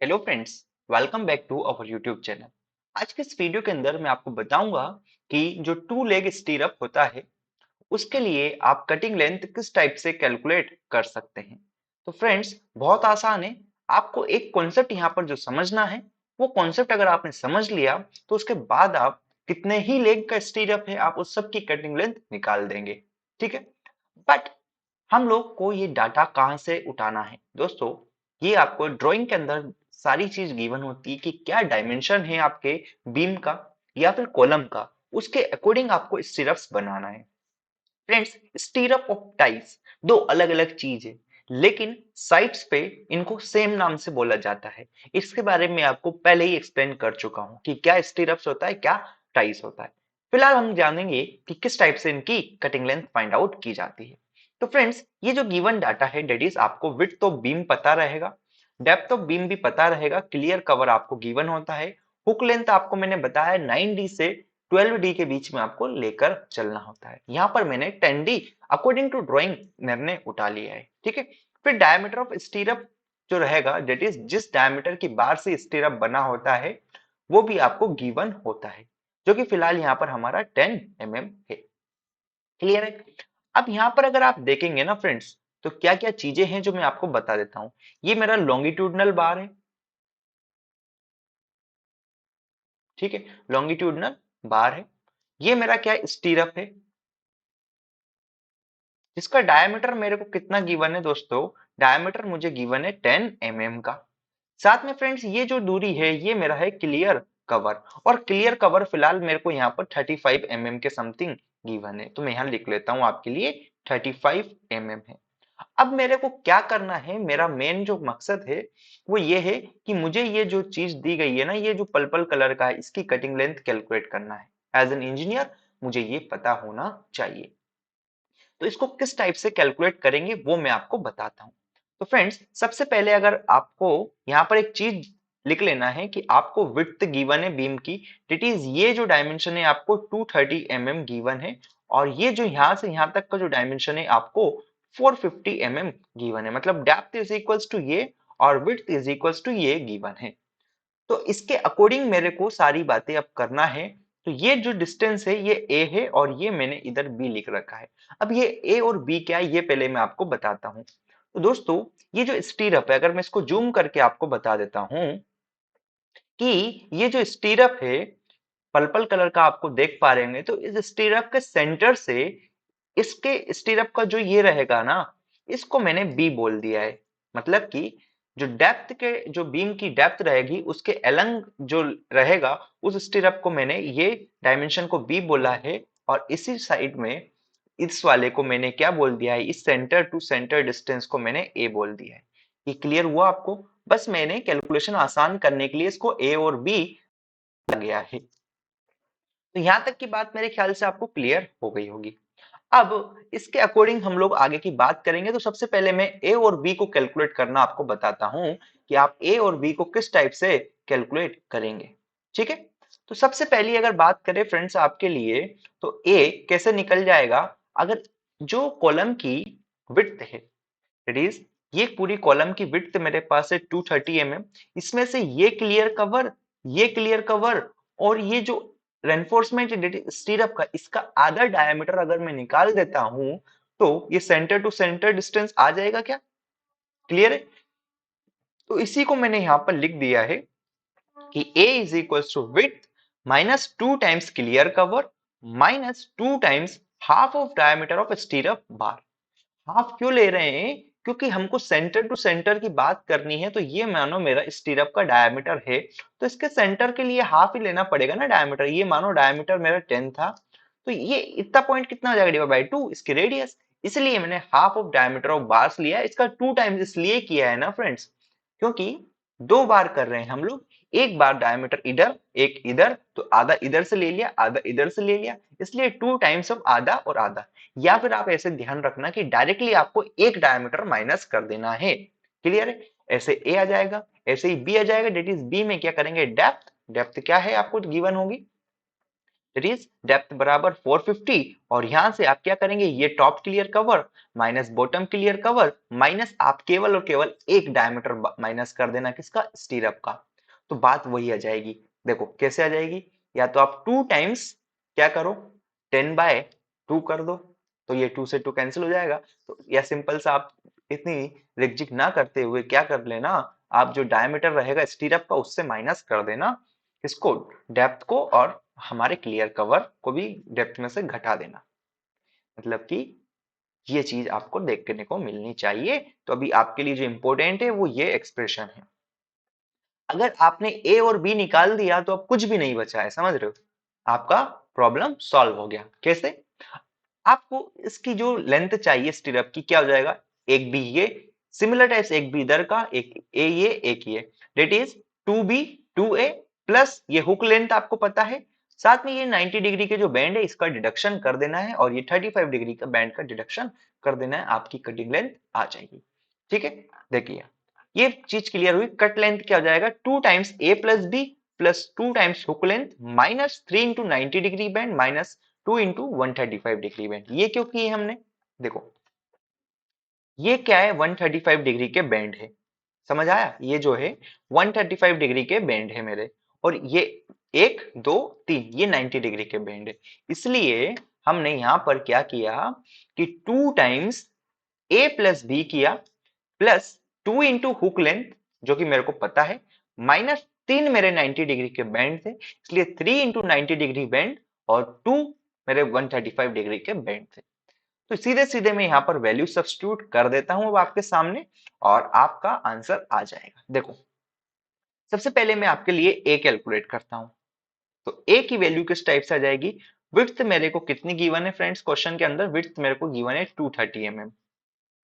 Hello friends, welcome back to our YouTube channel. आज के इस वीडियो के अंदर मैं आपको बताऊंगा कि जो टू लेग स्टीरअप होता है उसके लिए आप कटिंग लेंथ किस टाइप से कैलकुलेट कर सकते हैं। तो फ्रेंड्स, बहुत आसान है। आपको एक कॉन्सेप्ट यहाँ पर जो समझना है, वो कॉन्सेप्ट अगर आपने समझ लिया तो उसके बाद आप कितने ही लेग का स्टीरअप है आप उस सब की कटिंग लेंथ निकाल देंगे। ठीक है, बट हम लोग को ये डाटा कहाँ से उठाना है दोस्तों? ये आपको ड्राइंग के अंदर सारी चीज गिवन होती है कि क्या डायमेंशन है आपके बीम का या फिर कॉलम का, उसके अकॉर्डिंग आपको स्टीरअप्स बनाना है। फ्रेंड्स, स्टीरअप और टाइस दो अलग अलग चीज है, लेकिन साइट्स पे इनको सेम नाम से बोला जाता है। इसके बारे में आपको पहले ही एक्सप्लेन कर चुका हूं कि क्या स्टीरअप्स होता है, क्या टाइस होता है। फिलहाल हम जानेंगे कि किस टाइप से इनकी कटिंग लेंथ फाइंड आउट की जाती है। तो फ्रेंड्स, ये जो गिवन डाटा है डेट इज आपको विड्थ ऑफ बीम पता रहेगा, डेप्थ ऑफ बीम भी पता रहेगा, क्लियर कवर आपको गिवन होता है, हुक लेंथ आपको मैंने बताया 9D से 12D के बीच में आपको लेकर चलना होता है। यहाँ पर मैंने 10D अकॉर्डिंग टू ड्राइंग निर्णय उठा लिया है। ठीक है, फिर डायमीटर ऑफ स्टीरअप जो रहेगा डेट इज जिस डायमीटर की बार से स्टीरअप बना होता है वो भी आपको गिवन होता है, जो कि फिलहाल यहाँ पर हमारा 10 mm है। क्लियर है? अब यहाँ पर अगर आप देखेंगे ना फ्रेंड्स, तो क्या क्या चीजें हैं जो मैं आपको बता देता हूँ। ये मेरा लॉन्गिट्यूडनल बार है। ठीक है, लॉन्गिट्यूडनल बार है। ये मेरा क्या है, स्टीरअप है, जिसका डायमीटर मेरे को कितना गिवन है दोस्तों? डायमीटर मुझे गिवन है 10 mm का। साथ में फ्रेंड्स, ये जो दूरी है ये मेरा है क्लियर कवर, और क्लियर कवर फिलहाल मेरे को यहाँ पर 35 mm के समथिंग गिवन है, तो मैं यहाँ लिख लेता हूँ आपके लिए 35 mm है। अब मेरे को क्या करना है, मेरा मेन जो मकसद है वो ये है कि मुझे ये जो चीज दी गई है ना, ये जो पर्पल कलर का है, इसकी कटिंग लेंथ कैलकुलेट करना है। एज एन इंजीनियर मुझे ये पता होना चाहिए। तो इसको किस टाइप से कैलकुलेट करेंगे वो मैं आपको बताता हूँ। तो फ्रेंड्स, सबसे पहले अगर आपको यहाँ पर एक चीज लिख लेना है कि आपको विड्थ गिवन है बीम की, इट इज ये जो डायमेंशन है आपको 230 mm गिवन है, और ये जो यहाँ से यहाँ तक का जो डायमेंशन है आपको 450 mm गिवन है। मतलब डेप्थ इज इक्वल्स टू ये और विड्थ इज इक्वल्स टू ये गिवन है। तो इसके अकॉर्डिंग मेरे को सारी बातें अब करना है। तो ये जो डिस्टेंस है ये ए है और ये मैंने इधर बी लिख रखा है। अब ये ए और बी क्या है ये पहले मैं आपको बताता हूँ। तो दोस्तों, ये जो स्टीरअप है, अगर मैं इसको जूम करके आपको बता देता हूँ कि ये जो स्टीरअप है पर्पल कलर का आपको देख पा रहे होंगे, तो इस स्टीरअप के सेंटर से इसके स्टीरअप का जो ये रहेगा ना, इसको मैंने बी बोल दिया है। मतलब कि जो डेप्थ के जो बीम की डेप्थ रहेगी उसके अलंग जो रहेगा उस स्टीरअप को मैंने ये डायमेंशन को बी बोला है, और इसी साइड में इस वाले को मैंने क्या बोल दिया है, इस सेंटर टू सेंटर डिस्टेंस को मैंने ए बोल दिया है। ये क्लियर हुआ आपको? बस मैंने कैलकुलेशन आसान करने के लिए इसको ए और बी गया है। तो यहां तक की बात मेरे ख्याल से आपको क्लियर हो गई होगी। अब इसके अकॉर्डिंग हम लोग आगे की बात करेंगे। तो सबसे पहले मैं ए और बी को कैलकुलेट करना आपको बताता हूं कि आप ए और बी को किस टाइप से कैलकुलेट करेंगे। ठीक है, तो सबसे पहली अगर बात करें फ्रेंड्स आपके लिए, तो ए कैसे निकल जाएगा? अगर जो कॉलम की विड्थ है, इट इज ये पूरी कॉलम की विड्थ मेरे पास है 230 mm, इसमें से ये क्लियर कवर और ये जो रेनफोर्समेंट स्टीरअप का इसका आधा डायमीटर अगर मैं निकाल देता हूं, तो ये सेंटर टू सेंटर डिस्टेंस आ जाएगा क्या? क्लियर है? तो इसी को मैंने यहां पर लिख दिया है कि A is equals to width minus 2 times clear cover minus 2 times half of diameter of stirrup bar. Half क्यों ले रहे हैं? क्योंकि हमको सेंटर टू सेंटर की बात करनी है। तो ये मानो मेरा स्टीरअप का डायमीटर है, तो इसके सेंटर के लिए हाफ ही लेना पड़ेगा ना डायमीटर। ये मानो डायमीटर मेरा 10 था, तो ये इतना पॉइंट कितना हो जाएगा, डिवाइड बाय 2 इसकी रेडियस। इसलिए मैंने half of diameter of bars लिया। इसका 2 टाइम्स इसलिए किया है ना फ्रेंड्स, क्योंकि दो बार कर रहे हैं हम लोग। एक बार डायमीटर इधर एक इधर, तो आधा इधर से ले लिया आधा इधर से ले लिया, इसलिए 2 टाइम्स ऑफ आधा और आधा। या फिर आप ऐसे ध्यान रखना कि डायरेक्टली आपको एक डायमीटर माइनस कर देना है। क्लियर है? ऐसे ए आ जाएगा, ऐसे ही बी आ जाएगा। डेट इज बी में क्या करेंगे, डेप्थ। डेप्थ क्या है आपको गिवन होगी, दैट इज डेप्थ बराबर 450 और यहां से आप क्या करेंगे, ये top clear cover minus bottom clear cover minus आप केवल और केवल एक डायमीटर माइनस कर देना, किसका, स्टीरअप का। तो बात वही आ जाएगी। देखो कैसे आ जाएगी, या तो आप 2 टाइम्स क्या करो, 10/2 कर दो, तो ये 2 से 2 कैंसिल हो जाएगा। तो या सिंपल सा आप इतनी रिगजिक ना करते हुए क्या कर लेना, आप जो डायमीटर रहेगा स्टीरअप का उससे माइनस कर देना किसको, डेप्थ को, और हमारे क्लियर कवर को भी डेप्थ में से घटा देना। मतलब कि ये चीज आपको देखने को मिलनी चाहिए। तो अभी आपके लिए जो इंपॉर्टेंट है वो ये एक्सप्रेशन है। अगर आपने ए और बी निकाल दिया तो अब कुछ भी नहीं बचा है, समझ रहे हो, आपका प्रॉब्लम सॉल्व हो गया। कैसे, आपको इसकी जो लेंथ चाहिए स्टीरअप की क्या हो जाएगा, एक बी ये सिमिलर टाइप्स, एक बी इधर का, एक ए ये, एक ये, that is 2b 2a plus ये हुक लेंथ आपको पता है, साथ में ये 90 डिग्री के जो बैंड है इसका डिडक्शन कर देना है, और ये 35 डिग्री का बैंड का डिडक्शन कर देना है, आपकी कटिंग लेंथ आ जाएगी। ठीक है, देखिए ये चीज क्लियर हुई। कट लेंथ क्या हो जाएगा, 2 times a plus b plus 2 times hook length minus 3 into 90 degree band minus 2 into 135 degree band. ये क्यों की है हमने, देखो ये क्या है, 135 डिग्री के बैंड है, समझ आया, ये जो है 135 डिग्री के बैंड है मेरे, और ये 1 2 3 ये 90 डिग्री के बैंड है। इसलिए हमने यहां पर क्या किया कि 2 टाइम्स a प्लस बी किया प्लस 2 इंटू हुक लेंथ जो कि मेरे को पता है माइनस 3 मेरे 90 डिग्री के बैंड थे, इसलिए 3 इंटू 90 डिग्री बैंड और 2 मेरे 135 डिग्री के बैंड थे। तो सीधे सीधे मैं यहाँ पर वैल्यू सब्स्टिट्यूट कर देता हूं अब आपके सामने, और आपका आंसर आ जाएगा। देखो सबसे पहले मैं आपके लिए ए कैलकुलेट करता हूं। तो ए की वैल्यू किस टाइप से आ जाएगी, विड्थ मेरे को कितनी गिवन है फ्रेंड्स, क्वेश्चन के अंदर विड्थ मेरे को गिवन है 230 mm।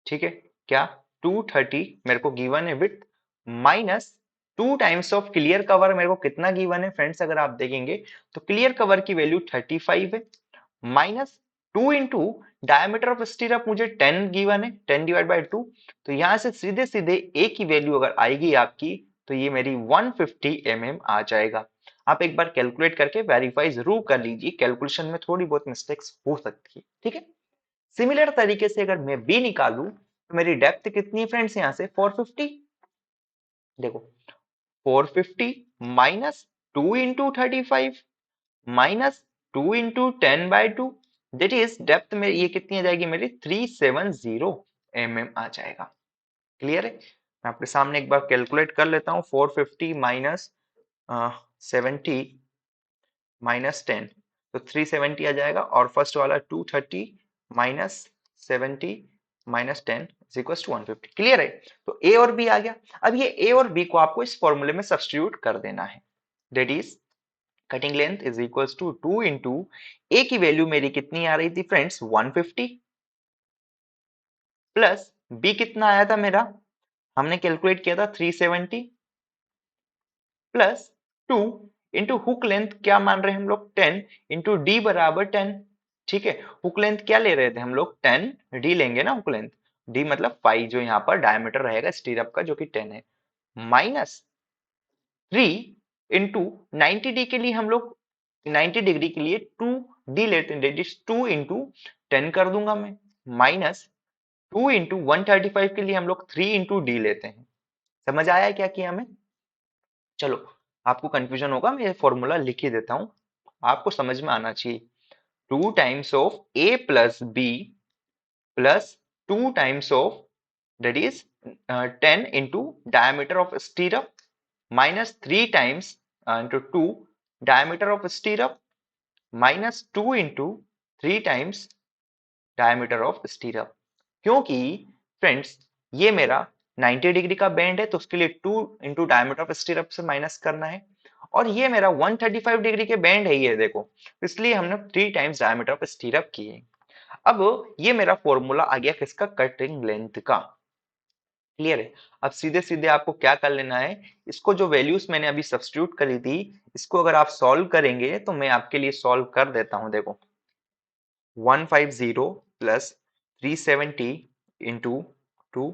ठीक है, क्या 230 मेरे को गिवन है width, minus 2 times of clear cover मेरे को कितना गिवन है फ्रेंड्स, अगर आप देखेंगे तो क्लियर कवर की वैल्यू 35 है, माइनस 2 इंटू डायमीटर ऑफ स्टीरअप मुझे 10 गिवन है, 10 डिवाइड बाई 2। तो यहां से सीधे सीधे ए की वैल्यू अगर आएगी आपकी तो ये मेरी 150 mm आ जाएगा। आप एक बार कैलकुलेट करके वेरीफाई जरूर कर लीजिए, कैलकुलेशन में थोड़ी बहुत मिस्टेक्स हो सकती है। ठीक है, सिमिलर तरीके से अगर मैं बी निकालूं तो मेरी डेप्थ कितनी है फ्रेंड्स, यहां से 450। देखो 450 minus 2 into 35 minus 2 into 10/2, that is depth में ये कितनी आ जाएगी मेरी 370 mm आ जाएगा। क्लियर है, मैं आपके सामने एक बार कैलकुलेट कर लेता हूँ, 450 माइनस 70 माइनस 10, तो 370 आ जाएगा, और फर्स्ट वाला 230 माइनस 70 माइनस 10 इज इक्वल टू 150। क्लियर है, तो ए और बी आ गया। अब ये ए और बी को आपको इस फॉर्मूले में सब्स्टिट्यूट कर देना है, that is cutting length is equals to 2 into a की वैल्यू मेरी कितनी आ रही थी फ्रेंड्स 150 प्लस बी कितना आया था मेरा, हमने कैलकुलेट किया था 370 प्लस 2 इंटू हुक लेंथ क्या मान रहे हैं हम लोग 10 इंटू डी बराबर 10। ठीक है, हुक लेंथ क्या ले रहे थे हम लोग 10, डी लेंगे ना हुक लेंथ, डी मतलब पाई जो यहाँ पर डायमीटर रहेगा स्टीरअप का जो कि 10 है, माइनस 3 इंटू 90 डी के लिए हम लोग 90 डिग्री के लिए 2 डी लेते हैं, दैट इज 2 इंटू 10 कर दूंगा मैं, माइनस 2 इंटू 135 के लिए हम लोग 3 इंटू डी लेते हैं। समझ आया क्या किया हमें, चलो आपको कंफ्यूजन होगा, मैं ये फॉर्मूला लिख ही देता हूं, आपको समझ में आना चाहिए। 2 times of A plus B plus 2 times of that is 10 into diameter of stirrup minus 3 times into 2 diameter of stirrup minus 2 into 3 times diameter of stirrup. क्योंकि फ्रेंड्स ये मेरा 90 डिग्री का बेंड है तो उसके लिए 2 इंटू डायमीटर ऑफ स्टीरअप से minus करना है, और ये मेरा 135 डिग्री के बेंड है ये देखो, इसलिए हमने 3 टाइम्स डायमीटर ऑफ स्टीरअप किए। अब ये मेरा फॉर्मूला आ गया किसका, कटिंग लेंथ का। क्लियर है, अब सीधे सीधे आपको क्या कर लेना है, इसको जो वैल्यूज मैंने अभी सब्स्टिट्यूट करी थी इसको अगर आप सॉल्व करेंगे तो मैं आपके लिए सॉल्व कर देता हूं। देखो 150 प्लस 370 इंटू 2,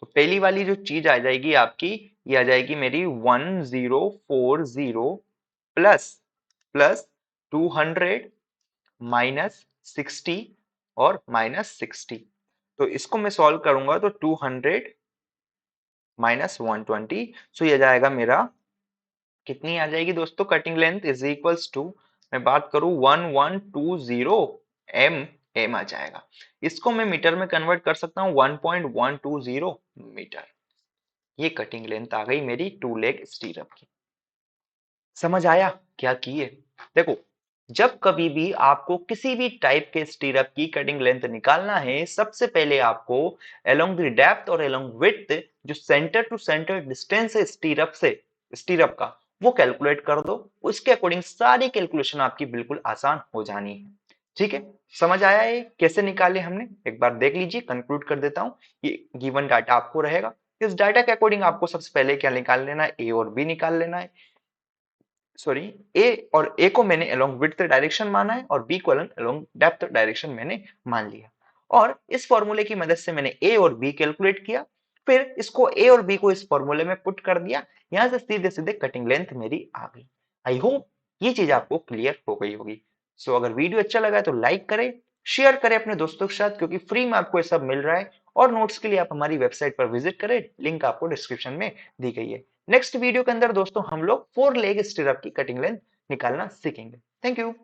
तो पहली वाली जो चीज आ जाएगी आपकी, ये आ जाएगी मेरी 1040 प्लस प्लस 200 -60 और -60। तो इसको मैं सॉल्व करूंगा तो 200 -120, सो ये जाएगा मेरा, कितनी आ जाएगी दोस्तों cutting length is equals to, मैं बात करूं 1120 एम आ जाएगा। इसको मैं मीटर में कन्वर्ट कर सकता हूं 1.120 मीटर। ये कटिंग लेंथ आ गई मेरी टू लेग स्टीरअप की। समझ आया क्या किए? देखो, जब कभी भी आपको किसी भी टाइप के स्टीरअप की कटिंग लेंथ निकालना है, सबसे पहले आपको अलोंग द डेप्थ और अलोंग विड्थ जो सेंटर टू सेंटर डिस्टेंस है स्टीरअप का, वो कैलकुलेट कर दो। उसके अकॉर्डिंग सारी कैलकुलेशन आपकी बिल्कुल आसान हो जानी है। ठीक है, समझ आया ये कैसे निकाले हमने? एक बार देख लीजिए, कंक्लूड कर देता हूं। ये गिवन डाटा आपको रहेगा, इस डाटा के अकॉर्डिंग आपको सबसे पहले क्या निकाल लेना है, ए और बी निकाल लेना है। सॉरी, ए को मैंने अलोंग विड्थ डायरेक्शन माना है और बी को अलोंग डेप्थ डायरेक्शन मैंने मान लिया। और इस फॉर्मूले की मदद से मैंने ए और बी कैलकुलेट किया, फिर इसको ए और बी को इस फॉर्मूले में पुट कर दिया, यहां से सीधे सीधे कटिंग लेंथ मेरी आ गई। आई होप ये चीज आपको क्लियर हो गई होगी। सो अगर वीडियो अच्छा लगा है तो लाइक करें, शेयर करें अपने दोस्तों के साथ, क्योंकि फ्री में आपको ये सब मिल रहा है। और नोट्स के लिए आप हमारी वेबसाइट पर विजिट करें, लिंक आपको डिस्क्रिप्शन में दी गई है। नेक्स्ट वीडियो के अंदर दोस्तों हम लोग 4 लेग स्टीरअप की कटिंग लेंथ निकालना सीखेंगे। Thank you.